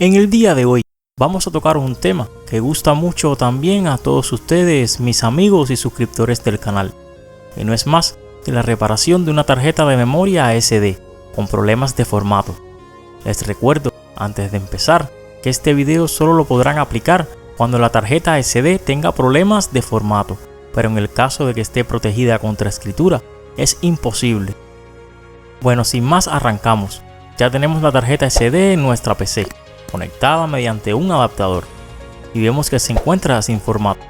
En el día de hoy vamos a tocar un tema que gusta mucho también a todos ustedes, mis amigos y suscriptores del canal, y no es más que la reparación de una tarjeta de memoria SD con problemas de formato. Les recuerdo, antes de empezar, que este video solo lo podrán aplicar cuando la tarjeta SD tenga problemas de formato, pero en el caso de que esté protegida contra escritura, es imposible. Bueno, sin más arrancamos. Ya tenemos la tarjeta SD en nuestra PC, conectada mediante un adaptador, y vemos que se encuentra sin formato.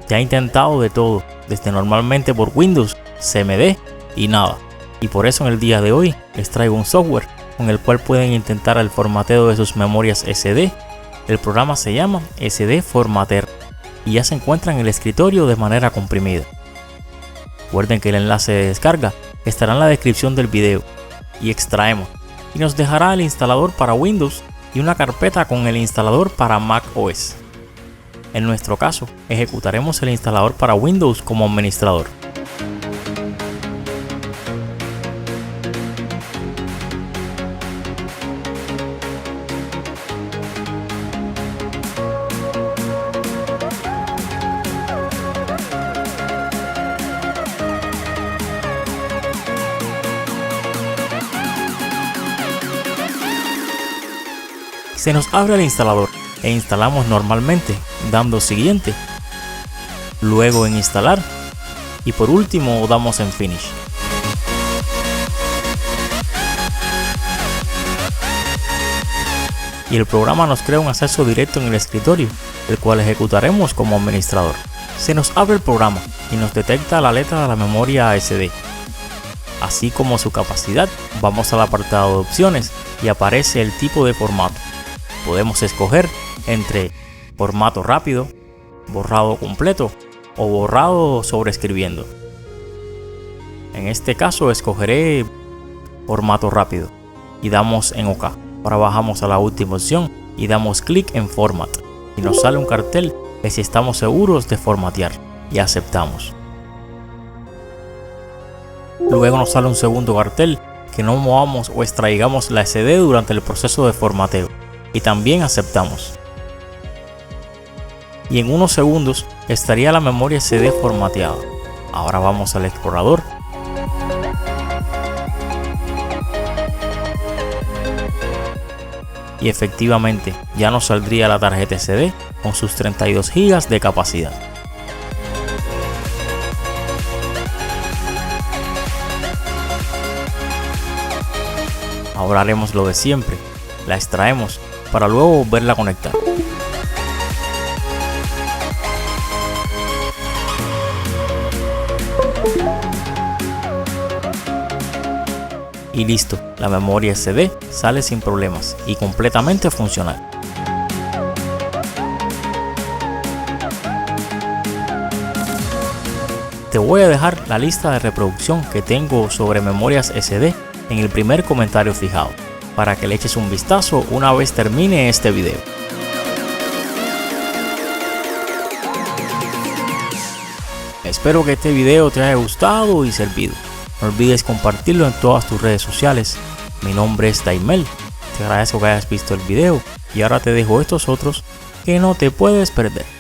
Ya he intentado de todo, desde normalmente por Windows, CMD y nada, y por eso en el día de hoy les traigo un software con el cual pueden intentar el formateo de sus memorias SD. El programa se llama SD Formater y ya se encuentra en el escritorio de manera comprimida. Recuerden que el enlace de descarga estará en la descripción del video, y extraemos, y nos dejará el instalador para Windows y una carpeta con el instalador para Mac OS. En nuestro caso, ejecutaremos el instalador para Windows como administrador. Se nos abre el instalador e instalamos normalmente dando siguiente, luego en instalar y por último damos en finish. Y el programa nos crea un acceso directo en el escritorio, el cual ejecutaremos como administrador. Se nos abre el programa y nos detecta la letra de la memoria SD, así como su capacidad. Vamos al apartado de opciones y aparece el tipo de formato. Podemos escoger entre formato rápido, borrado completo o borrado sobreescribiendo. En este caso escogeré formato rápido y damos en OK. Ahora bajamos a la última opción y damos clic en Format y nos sale un cartel que si estamos seguros de formatear, y aceptamos. Luego nos sale un segundo cartel que no movamos o extraigamos la SD durante el proceso de formateo, y también aceptamos. Y en unos segundos estaría la memoria SD formateada. Ahora vamos al explorador y efectivamente ya nos saldría la tarjeta SD con sus 32 GB de capacidad. Ahora haremos lo de siempre, la extraemos para luego volverla a conectar. Y listo, la memoria SD sale sin problemas y completamente funcional. Te voy a dejar la lista de reproducción que tengo sobre memorias SD en el primer comentario fijado, para que le eches un vistazo una vez termine este video. Espero que este video te haya gustado y servido. No olvides compartirlo en todas tus redes sociales. Mi nombre es Daimel. Te agradezco que hayas visto el video y ahora te dejo estos otros que no te puedes perder.